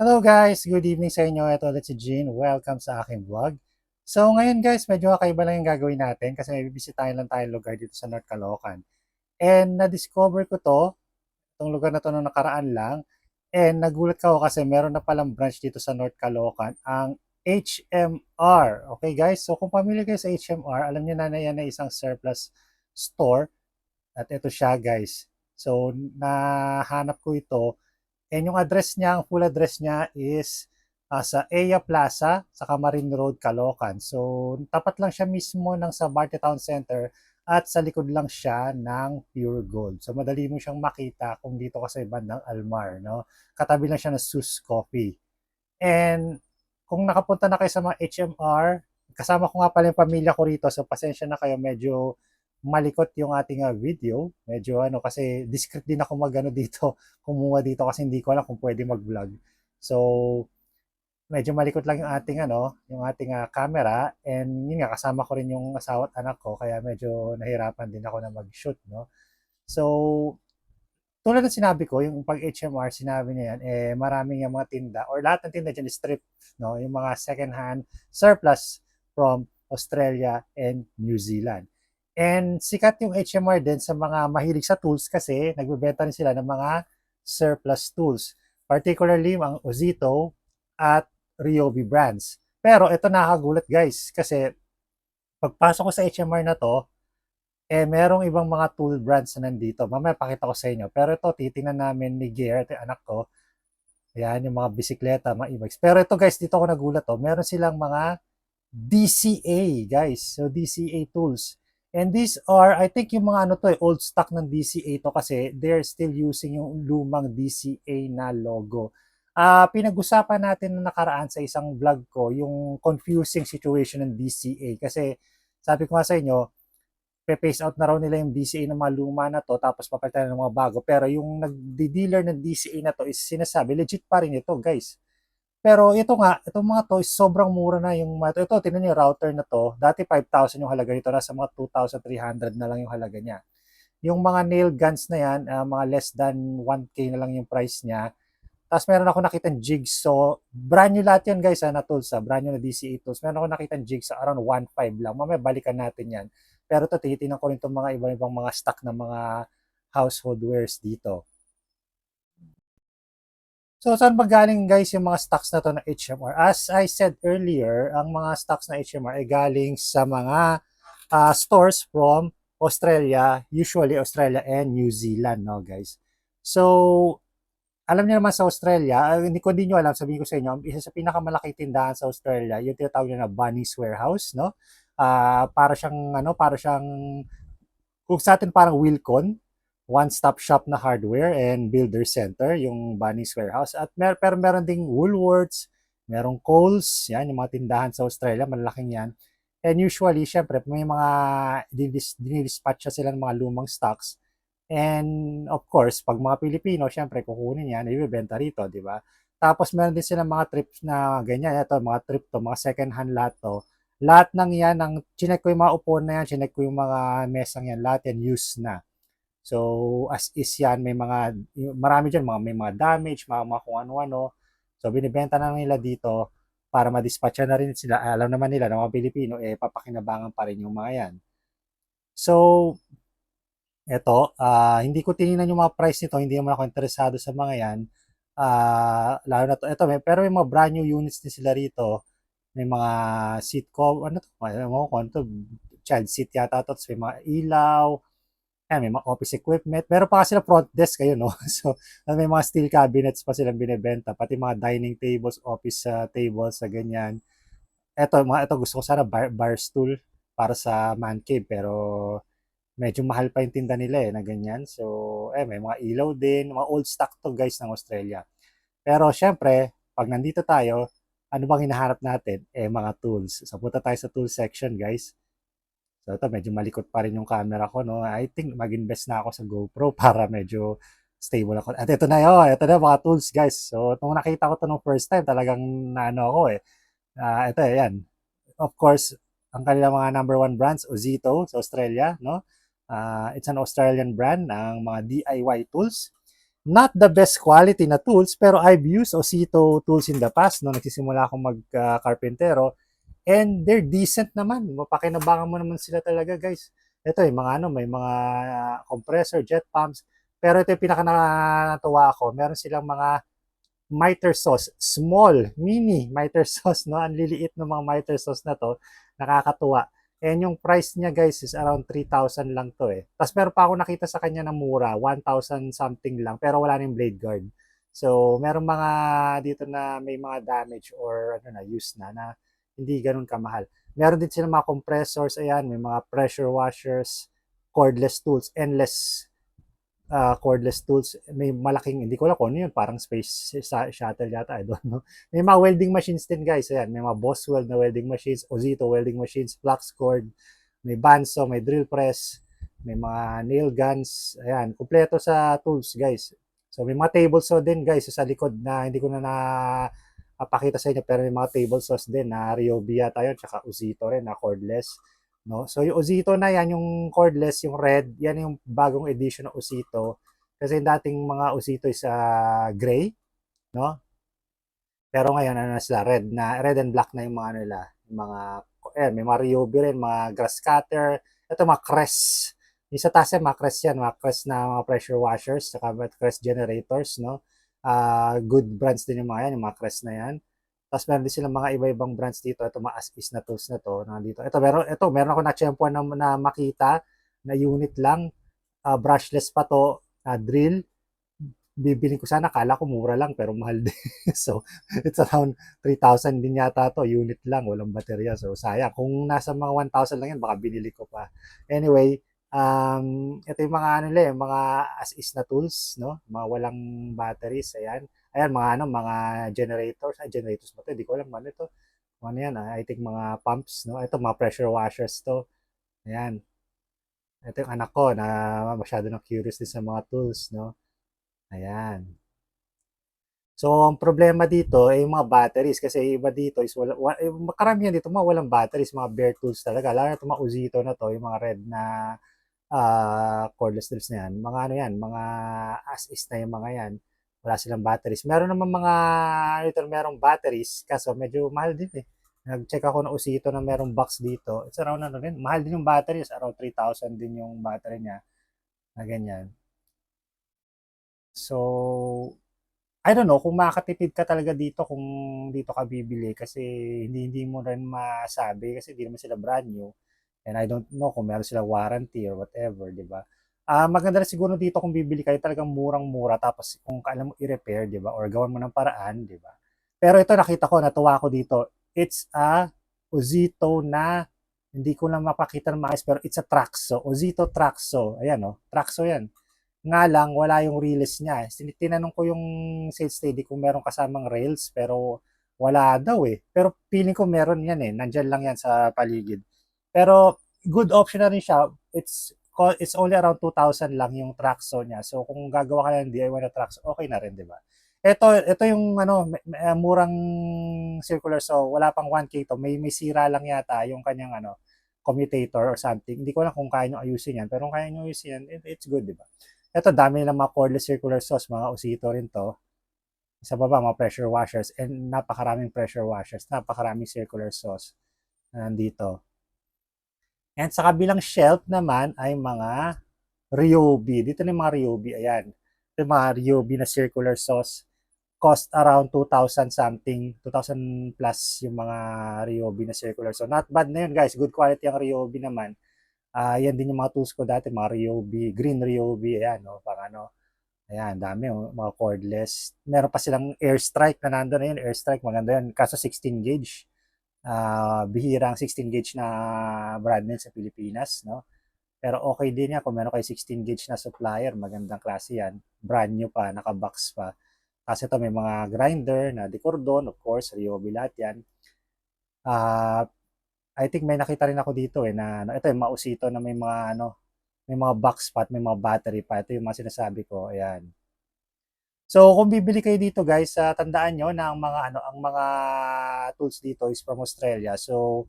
Hello guys! Good evening sa inyo. Ito ulit si Jean. Welcome sa aking vlog. So ngayon guys, medyo kakaiba lang yung gagawin natin kasi may bibisitahin lang tayong lugar dito sa North Caloocan. And na-discover ko itong lugar na to nung nakaraan lang. And nagulat ako kasi meron na palang branch dito sa North Caloocan, ang HMR. Okay guys, so kung familiar kayo sa HMR, alam niyo na yan na isang surplus store. At ito siya guys. So nahanap ko ito. And yung address niya, ang full address niya is sa Eya Plaza sa Camarin Road, Caloocan. So, tapat lang siya mismo ng sa Barte Town Center at sa likod lang siya ng Pure Gold. So, madali mo siyang makita kung dito ka sa bandang Almar. No? Katabi lang siya ng Sus Coffee. And kung nakapunta na kayo sa mga HMR, kasama ko nga pala yung pamilya ko rito. So, pasensya na kayo. Medyo malikot yung ating video. Medyo kasi discreet din ako magano dito, kumuha dito kasi hindi ko alam kung pwede mag-vlog. So, medyo malikot lang yung ating camera, and yun nga kasama ko rin yung asawa at anak ko kaya medyo nahirapan din ako na mag-shoot, no. So, tulad ng sinabi ko, yung pag HMR, sinabi niya yan, maraming yung mga tinda, or lahat ng tinda dyan is strip, no? Yung mga second-hand surplus from Australia and New Zealand. And sikat yung HMR din sa mga mahilig sa tools kasi nagbebenta rin sila ng mga surplus tools. Particularly ang Ozito at Ryobi brands. Pero ito nakakagulat guys kasi pagpasok ko sa HMR na to, merong ibang mga tool brands na nandito. Mamaya pakita ko sa inyo. Pero ito, titingnan namin ni Gear, ito yung anak ko. Ayan, yung mga bisikleta, mga e-bikes. Pero ito guys, dito ako nagulat to. Meron silang mga DCA, guys. So, DCA tools. And these are, I think yung mga old stock ng DCA to kasi they're still using yung lumang DCA na logo. Pinag-usapan natin na nakaraan sa isang vlog ko, yung confusing situation ng DCA. Kasi sabi ko nga sa inyo, pe-phase out na raw nila yung DCA ng mga luma na to tapos papalitan ng mga bago. Pero yung nagdi-dealer ng DCA na to is sinasabi, legit pa rin ito guys. Pero ito nga, itong mga to is sobrang mura na yung mga ito, tingnan niyo yung router na to. Dati 5,000 yung halaga nito, nasa mga 2,300 na lang yung halaga niya. Yung mga nail guns na yan, mga less than 1K na lang yung price niya. Tapos meron ako nakitang jigsaw. Brand new lahat yan guys na tools brand new na DCA tools. Meron ako nakitang jigsaw around 1.5 lang. Mamaya balikan natin yan. Pero ito, titinan ko rin itong mga iba-ibang mga stock ng mga household wares dito. So, saan ba galing guys yung mga stocks na to na HMR? As I said earlier, ang mga stocks na HMR ay galing sa mga stores from Australia, usually Australia and New Zealand, no guys? So, alam niyo naman sa Australia, hindi ko din nyo alam, sabihin ko sa inyo, isa sa pinakamalaki tindahan sa Australia, yung tinatawag nila na Bunnings Warehouse, no? Para siyang, para siyang, kung sa atin parang Wilcon, one-stop shop na hardware and builder center, yung Bunnings Warehouse. At pero meron ding Woolworths, merong Coles, yan, yung mga tindahan sa Australia, malalaking yan. And usually, syempre, may mga dinidispatch sila ng mga lumang stocks. And of course, pag mga Pilipino, syempre kukunin yan, ibebenta rito, di ba? Tapos meron din silang mga trips na ganyan, ito, mga trip to, mga second hand lot to. Lahat ng yan, chinek ko yung mga upuan na yan, chinek ko yung mga mesang yan, lahat yan used na. So, as is yan, marami dyan, may mga damage, mga kung ano-ano. So, binibenta na nila dito para madispatcha na rin sila. Alam naman nila na mga Pilipino, papakinabangan pa rin yung mga yan. So, eto, hindi ko tinignan yung mga price nito, hindi naman ako interesado sa mga yan. Lalo na to, eto, pero may mga brand new units din sila rito. May mga seat cover, ano to, ano to, child seat yata to, tapos may mga ilaw, may mga office equipment. Meron pa kasi na front desk kayo, no? So, may mga steel cabinets pa silang binebenta, pati mga dining tables, office tables, sa ganyan. Ito gusto ko sana bar stool para sa man cave, pero medyo mahal pa yung tinda nila na ganyan. So, may mga ilaw din, mga old stock to guys ng Australia. Pero syempre, pag nandito tayo, ano bang hinahanap natin? Mga tools. So, punta tayo sa tool section guys. So, ito, medyo malikot pa rin yung camera ko, no? I think mag-invest na ako sa GoPro para medyo stable ako. At ito na yun, ito na mga tools guys. So, nung nakita ko to nung first time, talagang naano ako ito yan. Of course, ang kanilang mga number one brands, Ozito sa Australia, no? It's an Australian brand ng mga DIY tools. Not the best quality na tools, pero I've used Osito tools in the past, no? Nagsisimula akong mag-karpentero, and they're decent naman. Mapakinabangan mo naman sila talaga, guys. Ito, mga ano, may mga compressor, jet pumps, pero ito yung pinaka natuwa ako. Meron silang mga miter sauce, small, mini miter sauce, no? Ang liliit ng mga miter sauce na to, nakakatuwa. And yung price niya guys is around 3,000 lang to eh. Tapos meron pa ako nakita sa kanya na mura, 1,000 something lang, pero wala nang blade guard. So, meron mga dito na may mga damage or ano na, use na hindi ganun kamahal. Meron din sila mga compressors, ayan, may mga pressure washers, cordless tools, endless cordless tools. May malaking, hindi ko alam kung ano yun, parang space shuttle yata, I don't know. May mga welding machines din guys, ayan, may mga Boswell na welding machines, Ozito welding machines, flux cord, may bandsaw, may drill press, may mga nail guns, ayan, kumpleto sa tools guys. So may mga table saw din guys sa likod na hindi ko na napakita sa inyo, pero may mga table saws din na Ryobi yata yun, tsaka Ozito rin na cordless. No? So yung Ozito na yan, yung cordless, yung red, yan yung bagong edition ng Ozito. Kasi yung dating mga Ozito is gray, no? Pero ngayon ano na sila, red and black na yung mga nila, yung mga may mga Ryobi rin, mga grass cutter, ito mga Crest. Yung sa taas yan, mga Crest yan, mga Crest na mga pressure washers, saka mga Crest generators, no? Good brands din yung mga yan, yung mga Crest na yan. Tapos meron din silang mga iba-ibang brands dito. Ito mga as-is na tools na to. Nandito. Meron ako na-tsempuan na makita na unit lang. Brushless pa to. Drill. Bibili ko sana. Kala ko mura lang pero mahal din. So, it's around 3,000 din yata to. Unit lang. Walang baterya. So, sayang. Kung nasa mga 1,000 lang yan, baka binili ko pa. Anyway, ito yung mga ano nila, mga as-is na tools, no? Mga walang batteries. Ayan. Ayan, mga ano, mga generators. Generators ba ito? Hindi ko alam ano ito. Ano yan, I think mga pumps, no? Ito, mga pressure washers to. Ayan. Ito yung anak ko na masyado na curious din sa mga tools, no? Ayan. So, ang problema dito ay yung mga batteries kasi iba dito is karamihan dito mga walang batteries, mga bare tools talaga. Lalo na itong mga Uzito na to, yung mga red na cordless drills na yan. Mga ano yan, mga as-is na yung mga yan. Wala silang batteries. Meron naman mga ito merong batteries kaso medyo mahal din eh. Nag-check ako ng Usito na merong box dito. It's around ano rin. Mahal din yung batteries. Around 3,000 din yung battery niya. Na ganyan. So, I don't know kung makakatipid ka talaga dito kung dito ka bibili kasi hindi mo rin masabi kasi hindi naman sila brand new. And I don't know kung meron silang warranty or whatever, di ba? Maganda rin siguro dito kung bibili kayo talagang murang-mura tapos kung alam mo i-repair, di ba? Or gawan mo ng paraan, di ba? Pero ito nakita ko, natuwa ko dito. It's a Ozito na hindi ko lang mapakita ng maayos pero it's a Traxo. Ozito Traxo. Ayan oh, Traxo yan. Nga lang, wala yung rails niya. Tinanong ko yung sales lady kung meron kasamang rails pero wala daw eh. Pero feeling ko meron yan eh. Nandyan lang yan sa paligid. Pero good option na rin siya. It's only around 2,000 lang yung Traxo niya. So kung gagawa ka ng DIY na Traxo, okay na rin, di ba? Ito yung ano, murang circular so wala pang 1K to. May sira lang yata yung kanyang ano, commutator or something. Hindi ko lang kung kaya nyo ayusin yan. Pero kung kaya nyo ayusin yan, it's good, di ba? Ito, dami ng mga cordless circular saws, mga Usito rin to. Sa baba, mga pressure washers and napakaraming pressure washers, napakaraming circular saws na nandito. And sa kabilang shelf naman ay mga Ryobi. Dito na yung mga Ryobi. Ayan. Ito yung mga Ryobi na circular sauce. Cost around 2,000 something. 2,000 plus yung mga Ryobi na circular. So not bad na yun guys. Good quality ang Ryobi naman. Yan din yung mga tools ko dati. Mga Ryobi. Green Ryobi. Ayan. No, pang ano. Ayan. Dami. Oh, mga cordless. Meron pa silang airstrike na nandun na yun. Airstrike. Maganda yun. Kaso 16 gauge. Bihira ang 16 gauge na brand name sa Pilipinas. No? Pero okay din yan kung meron kayo 16 gauge na supplier, magandang klase yan. Brand new pa, naka-box pa. Kasi ito may mga grinder na de cordon, of course, Ryobi lahat yan. I think may nakita rin ako dito eh na ito yung mausito na may mga ano, may mga box pa at may mga battery pa. Ito yung mga sinasabi ko, ayan. So kung bibili kayo dito guys, tandaan nyo na ang mga ano, ang mga tools dito is from Australia. So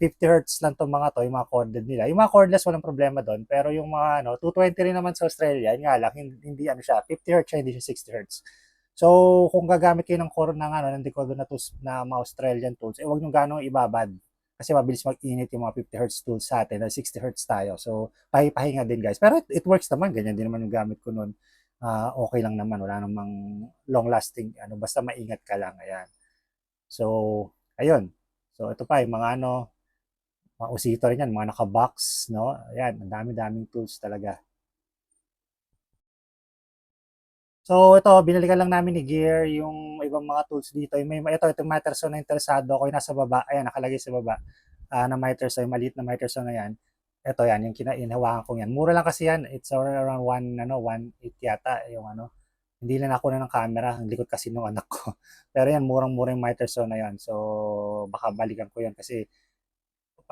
50 hertz lang tong mga to, yung mga corded nila. Yung mga cordless walang problema doon, pero yung mga 220 rin naman sa Australia, yun nga lang hindi ano siya, 50 hertz siya, hindi siya 60 hertz. So, kung gagamit kayo ng core ng decoder na tools na mga Australian tools, wag nyo ganong ibabad. Kasi mabilis mag-init yung mga 50 hertz tools sa atin, na 60 hertz tayo. So, pahinga din guys. Pero it works naman, ganyan din naman yung gamit ko noon. Okay lang naman, wala namang long lasting, basta maingat ka lang, ayan. So, ayun. So, ito pa, yung mga usito rin yan, mga naka-box, no? Ayan, ang dami-daming tools talaga. So, ito, binalikan lang namin ni Gear yung ibang mga tools dito. Itong miter saw na interesado ako, yung nasa baba. Ayan, nakalagay sa baba na miter saw, yung maliit na miter saw na yan. Ito yan, yung kinainhawakan ko yan. Mura lang kasi yan. It's around 1.8 yata. Yung hindi lang ako na ng camera. Ang likod kasi nung anak ko. Pero yan, murang-mura yung miter saw na yan. So, baka balikan ko yan kasi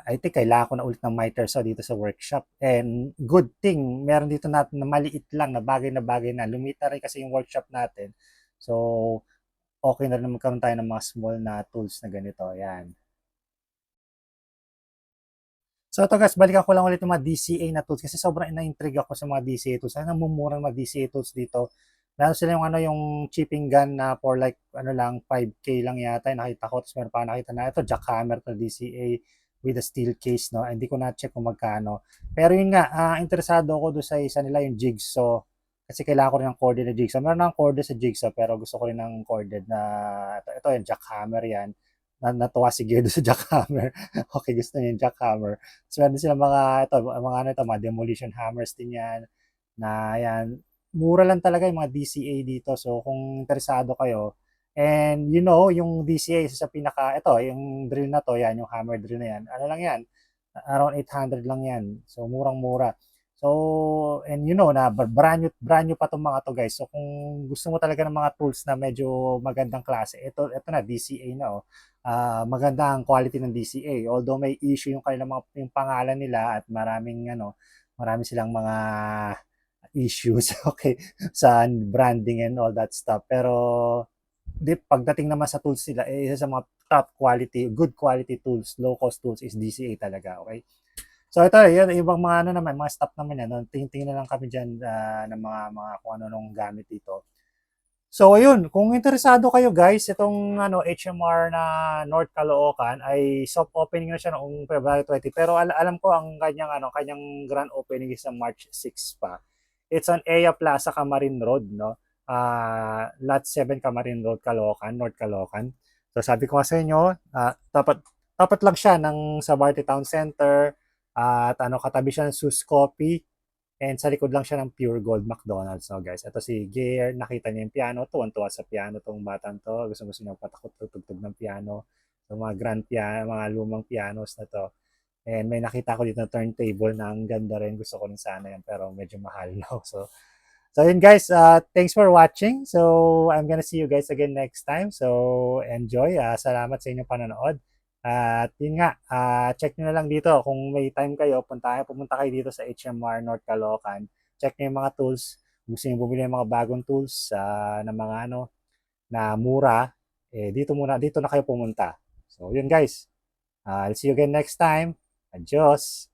I think kailangan ko na ulit ng miter saw dito sa workshop. And good thing, meron dito na maliit lang na bagay na. Lumita rin kasi yung workshop natin. So, okay na rin magkaroon tayo ng mga small na tools na ganito. Ayan. So ito guys, balikan ko lang ulit yung mga DCA na tools kasi sobrang na-intrigue ako sa mga DCA tools. Ano mumurang mga DCA tools dito? Meron sila yung chipping gun na for like lang 5K lang yata yung nakita ko. Tapos meron pa nakita na ito jackhammer to DCA with a steel case, no? Hindi ko na check kung magkano. Pero yun nga, interesado ako doon sa isa nila yung jigsaw. Kasi kailangan ko rin ng corded na jigsaw. Meron ng corded sa jigsaw pero gusto ko rin ng corded na ito yung jackhammer yan. Natuwa si Gedo sa jackhammer. Okay, gusto niya yung jackhammer. So, meron sila mga demolition hammers din yan. Na yan, mura lang talaga yung mga DCA dito. So, kung interesado kayo, and yung DCA isa sa ito, yung drill na to, yan, yung hammer drill na yan, ano lang yan, around 800 lang yan. So, murang-mura. So, and na brand new pa itong mga to guys. So, kung gusto mo talaga ng mga tools na medyo magandang klase, ito na, DCA na oh. Maganda ang quality ng DCA. Although may issue yung kanilang yung pangalan nila at marami silang mga issues okay sa branding and all that stuff. Pero pagdating naman sa tools nila, isa sa mga top quality, good quality tools, low cost tools is DCA talaga, okay? So ito, yun, ibang mga mga stuff naman yan. Tingin na lang kami dyan ng mga kung ano nung gamit dito. So ayun, kung interesado kayo guys, itong HMR na North Caloocan ay soft opening na siya noong February 20. Pero alam ko ang kanyang grand opening is sa March 6 pa. It's on EA Plaza Camarin Road, no? Lot 7 Camarin Road, Caloocan, North Caloocan. So sabi ko sa inyo, tapat lang siya ng Sabarte Town Center at katabi siya ng Sus Coffee. And sa likod lang siya ng Pure Gold McDonald's, no guys. Ito si Gear, nakita niya yung piano, tuwan-tuwa sa piano tong batang to. Gusto niya patakot tutugtog ng piano. So mga grand piano, mga lumang pianos na to. And may nakita ko dito na turntable na ang ganda rin. Gusto ko rin sana yan pero medyo mahal, no? So yun guys, thanks for watching. So I'm gonna see you guys again next time. So enjoy. Salamat sa inyong panonood. At yun nga, check nyo na lang dito kung may time kayo, pumunta kayo dito sa HMR North Caloocan. Check nyo yung mga tools. Gusto nyo bumili ng mga bagong tools na mga na mura, dito na kayo pumunta. So yun guys, I'll see you again next time. Adios!